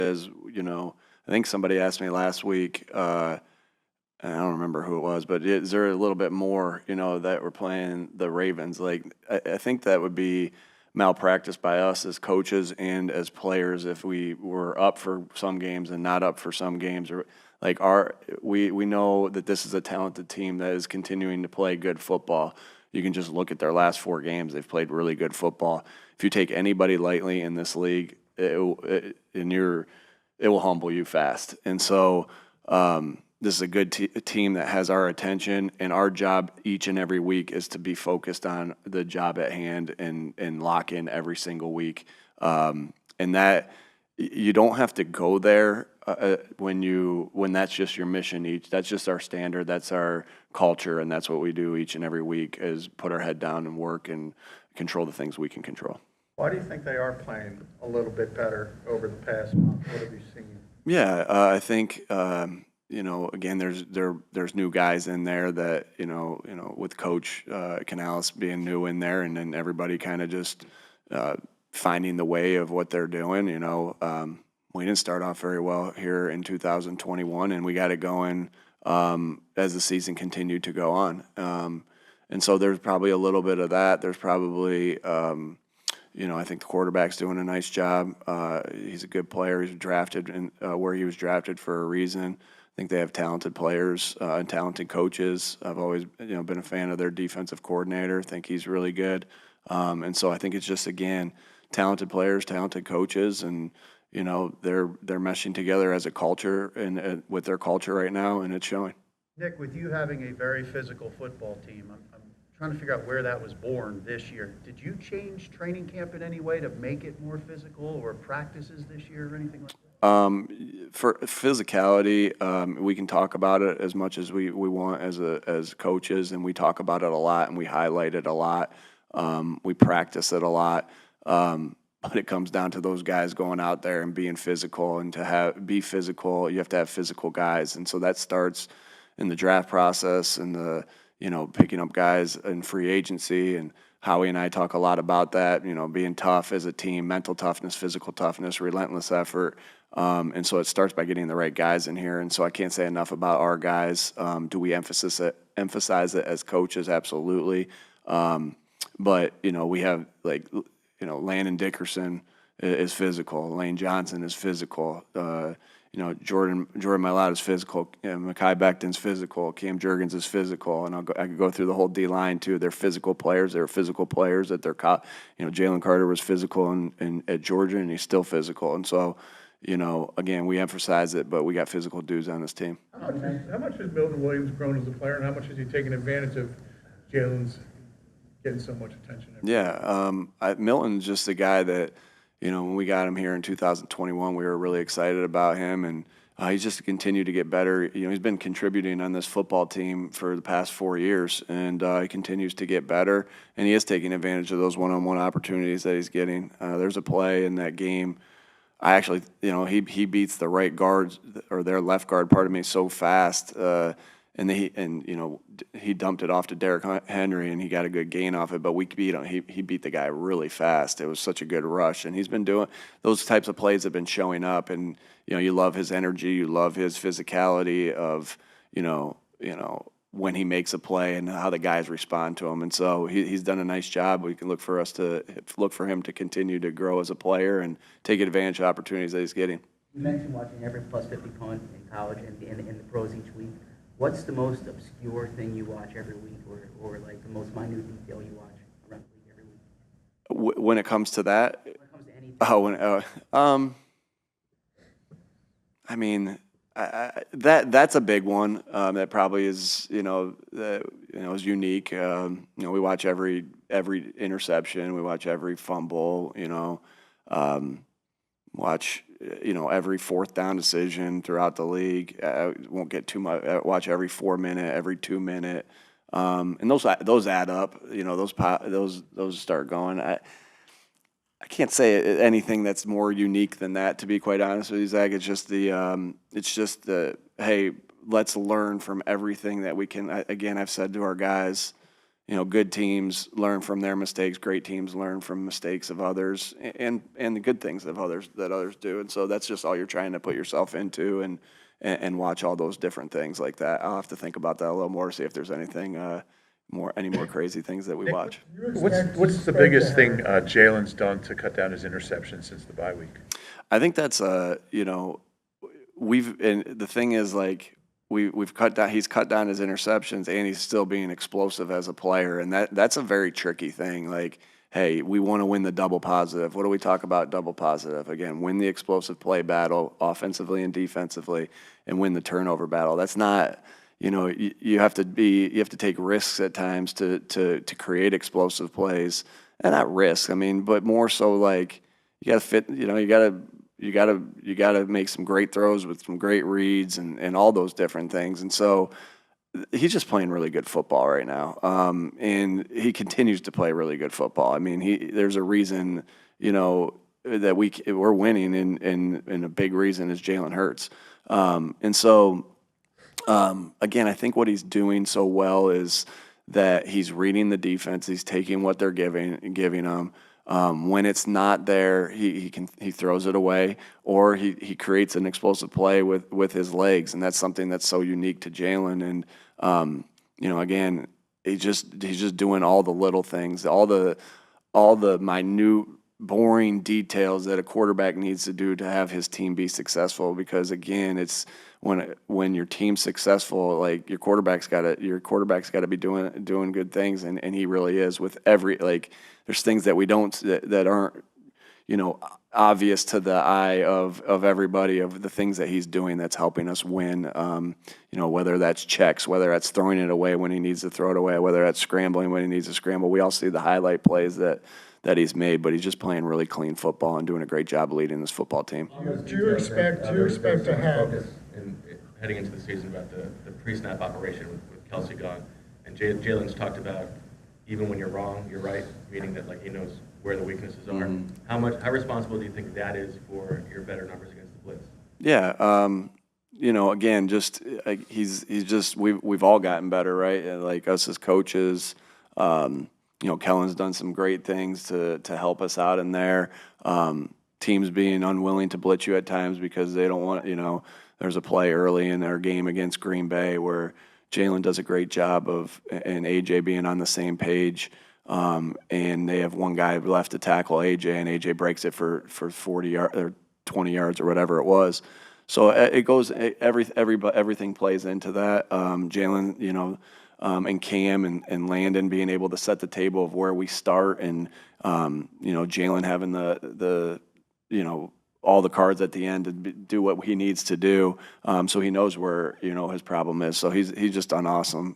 is, I think somebody asked me last week, and I don't remember who it was, but is there a little bit more, that we're playing the Ravens? Like, I think that would be malpractice by us as coaches and as players if we were up for some games and not up for some games. Or like we know that this is a talented team that is continuing to play good football. You can just look at their last 4 games; they've played really good football. If you take anybody lightly in this league, it will humble you fast. And so this is a good team that has our attention, and our job each and every week is to be focused on the job at hand and lock in every single week. And that you don't have to go there when that's just your mission. That's just our standard. That's our culture, and that's what we do each and every week is put our head down and work and control the things we can control. Why do you think they are playing a little bit better over the past month? What have you seen? Yeah, I think again, there's new guys in there that with Coach Canales being new in there, and then everybody kind of just finding the way of what they're doing. We didn't start off very well here in 2021, and we got it going as the season continued to go on. And so there's probably a little bit of that. There's probably I think the quarterback's doing a nice job. He's a good player. He's drafted where he was drafted for a reason. I think they have talented players and talented coaches. I've always been a fan of their defensive coordinator. I think he's really good. And so I think it's just, again, talented players, talented coaches, and they're meshing together as a culture and with their culture right now, and it's showing. Nick, with you having a very physical football team, I'm trying to figure out where that was born this year. Did you change training camp in any way to make it more physical, or practices this year or anything like that? For physicality, we can talk about it as much as we want as coaches, and we talk about it a lot and we highlight it a lot. We practice it a lot. But it comes down to those guys going out there and being physical, and to be physical, you have to have physical guys. And so that starts in the draft process and the picking up guys in free agency, and Howie and I talk a lot about that, being tough as a team, mental toughness, physical toughness, relentless effort. And so it starts by getting the right guys in here. And so I can't say enough about our guys. Do we emphasize it as coaches? Absolutely. But, we have Landon Dickerson is physical. Lane Johnson is physical. Jordan Mailata is physical. Mekhi Becton's physical. Cam Jurgens is physical. And I could go through the whole D line too. They're physical players. They're physical players at their Jalen Carter was physical at Georgia, and he's still physical. And so, again, we emphasize it, but we got physical dudes on this team. How much has Milton Williams grown as a player, and how much has he taken advantage of Jalen's getting so much attention? Milton's just a guy that, when we got him here in 2021, we were really excited about him, and he's just continued to get better. He's been contributing on this football team for the past 4 years, and he continues to get better, and he is taking advantage of those one-on-one opportunities that he's getting. There's a play in that game. I actually, he beats the right guard, or their left guard, pardon me, so fast, and he dumped it off to Derrick Henry, and he got a good gain off it. But we beat him. He beat the guy really fast. It was such a good rush, and he's been doing those types of plays have been showing up. And you love his energy, you love his physicality of when he makes a play and how the guys respond to him. And so he's done a nice job. We can look for him to continue to grow as a player and take advantage of opportunities that he's getting. You mentioned watching every plus 50 punt in college and in the pros each week. What's the most obscure thing you watch every week, or like the most minute detail you watch around the league every week? When it comes to that? When it comes to anything. That's a big one. That probably is, is unique. We watch every interception. We watch every fumble. Watch every fourth down decision throughout the league. Won't get too much. Watch every 4 minute, every 2 minute, and those add up. Those start going. I can't say anything that's more unique than that, to be quite honest with you, Zach. It's just the hey, let's learn from everything that we can. Again, I've said to our guys, good teams learn from their mistakes, great teams learn from mistakes of others, and the good things of others that others do. And so that's just all you're trying to put yourself into, and watch all those different things like that. I'll have to think about that a little more, see if there's anything any more crazy things that we watch. What's the biggest thing Jalen's done to cut down his interceptions since the bye week? I think that's and the thing is, like, he's cut down his interceptions, and he's still being explosive as a player, and that's a very tricky thing. Like, hey, we want to win the double positive. What do we talk about double positive? Again, win the explosive play battle offensively and defensively, and win the turnover battle. That's not, you have to take risks at times to create explosive plays, and not risks. I mean, but more so like you got to fit. You got to make some great throws with some great reads and all those different things. And so he's just playing really good football right now. And he continues to play really good football. I mean, there's a reason, that we're winning, and a big reason is Jalen Hurts. And so, again, I think what he's doing so well is that he's reading the defense. He's taking what they're giving him. When it's not there, he throws it away, or he creates an explosive play with his legs, and that's something that's so unique to Jalen. And again, he's just doing all the little things, all the minute, boring details that a quarterback needs to do to have his team be successful. Because again, it's when your team's successful, like your quarterback's got to be doing good things, and he really is with every, like, there's things that we don't that aren't obvious to the eye of everybody, of the things that he's doing that's helping us win. Whether that's checks, whether that's throwing it away when he needs to throw it away, whether that's scrambling when he needs to scramble. We all see the highlight plays that he's made, but he's just playing really clean football and doing a great job leading this football team. Do you expect to have heading into the season about the pre-snap operation with Kelsey gone, and Jalen's talked about even when you're wrong, you're right, meaning that, like, he knows where the weaknesses are. Mm-hmm. How responsible do you think that is for your better numbers against the blitz? Yeah, again, just he's just we've all gotten better, right? Like us as coaches. Kellen's done some great things to help us out in there. Teams being unwilling to blitz you at times because they don't want, there's a play early in our game against Green Bay where Jalen does a great job and AJ being on the same page. And they have one guy left to tackle AJ, and AJ breaks it for 40 yards or 20 yards or whatever it was. So it goes, everything plays into that. Jalen, and Cam and Landon being able to set the table of where we start, and Jalen having the all the cards at the end to do what he needs to do, so he knows where his problem is. So he's just done awesome.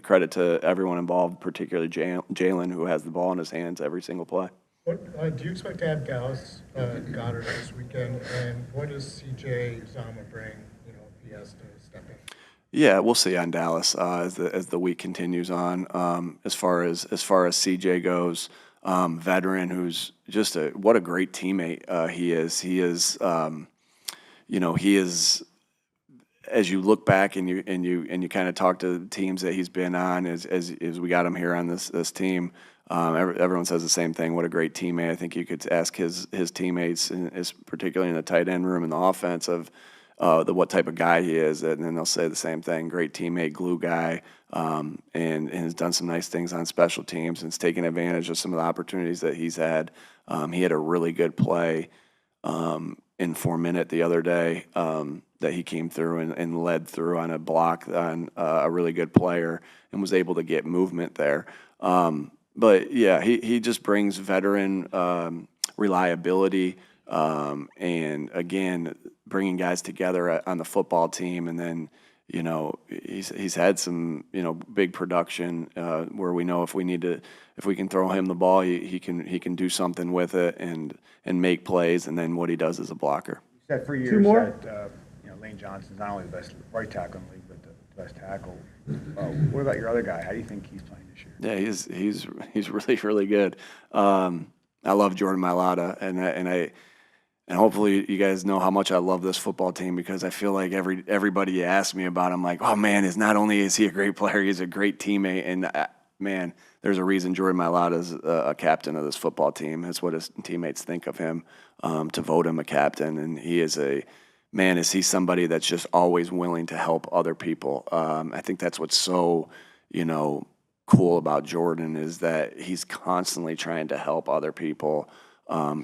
Credit to everyone involved, particularly Jalen, who has the ball in his hands every single play. What do you expect to have Dallas Goddard this weekend, and what does C.J. Uzomah bring? If he has to step in. Yeah, we'll see on Dallas as the week continues on. As far as CJ goes, veteran who's just what a great teammate he is. He is, he is. As you look back and you kind of talk to the teams that he's been on, as we got him here on this team. Everyone says the same thing. What a great teammate! I think you could ask his teammates, particularly in the tight end room and the offense, of what type of guy he is, and then they'll say the same thing. Great teammate, glue guy, and has done some nice things on special teams and has taken advantage of some of the opportunities that he's had. He had a really good play in 4-minute the other day that he came through and led through on a block on a really good player and was able to get movement there. But yeah, he just brings veteran reliability, and again, bringing guys together on the football team. And then he's had some big production where we know if we can throw him the ball, he can do something with it and make plays. And then what he does as a blocker. You said for years that Lane Johnson's not only the best right tackle in the league, but the best tackle. What about your other guy? How do you think he's playing this year? Yeah, he's really, really good. I love Jordan Mailata, and hopefully you guys know how much I love this football team, because I feel like everybody asks me about him, like, oh man, not only is he a great player, he's a great teammate. And man, there's a reason Jordan Mailata is a captain of this football team. That's what his teammates think of him, to vote him a captain. And he is is he somebody that's just always willing to help other people. I think that's what's so, cool about Jordan is that he's constantly trying to help other people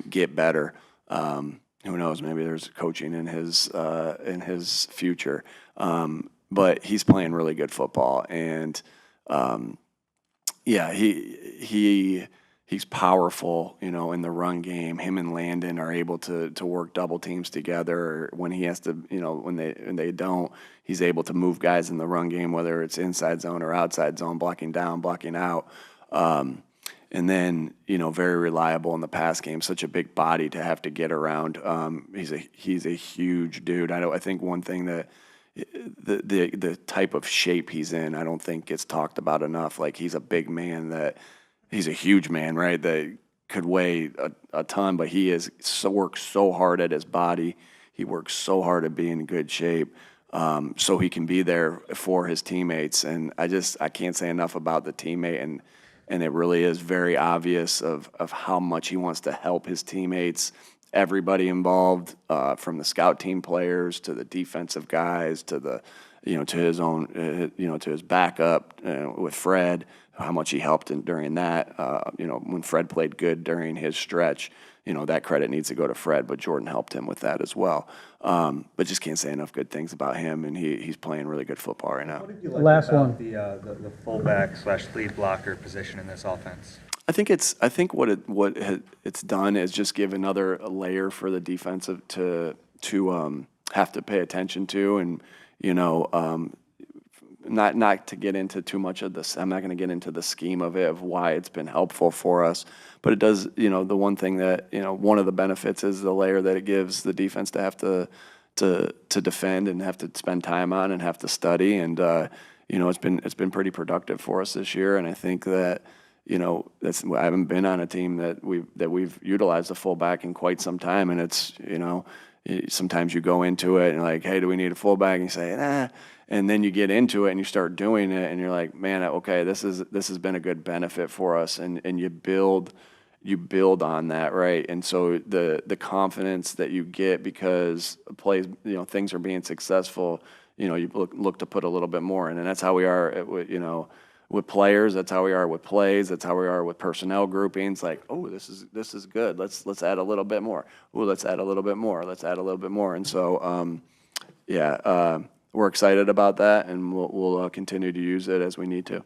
get better. Who knows? Maybe there's coaching in his future, but he's playing really good football, and he's powerful. In the run game, him and Landon are able to work double teams together. When he has to, when they don't, he's able to move guys in the run game, whether it's inside zone or outside zone, blocking down, blocking out. And then, very reliable in the pass game, such a big body to have to get around. He's a huge dude. I think one thing that the type of shape he's in, I don't think gets talked about enough. Like, he's a big man he's a huge man, right? That could weigh a ton, but he works so hard at his body. He works so hard at being in good shape. So he can be there for his teammates. And I can't say enough about the teammate, and it really is very obvious of how much he wants to help his teammates, everybody involved, from the scout team players to the defensive guys to the, to his own, to his backup with Fred, how much he helped during that. When Fred played good during his stretch, that credit needs to go to Fred, but Jordan helped him with that as well. But just can't say enough good things about him, and he's playing really good football right now. Last one. The fullback / lead blocker position in this offense. I think what it's done is just give another layer for the defensive to have to pay attention to, and not to get into too much of this. I'm not going to get into the scheme of it, of why it's been helpful for us, but it does. The one thing that one of the benefits is the layer that it gives the defense to have to defend and have to spend time on and have to study, and it's been pretty productive for us this year, and I think that. I haven't been on a team that we've utilized a fullback in quite some time, and it's sometimes you go into it and like, hey, do we need a fullback? And you say, nah, and then you get into it and you start doing it, and you're like, man, okay, this has been a good benefit for us, and you build on that, right? And so the confidence that you get because plays, things are being successful, you look to put a little bit more in, and that's how we are, with players. That's how we are with plays. That's how we are with personnel groupings. Like, oh, this is good. Let's add a little bit more. Oh, let's add a little bit more. Let's add a little bit more. And so, we're excited about that, and we'll continue to use it as we need to.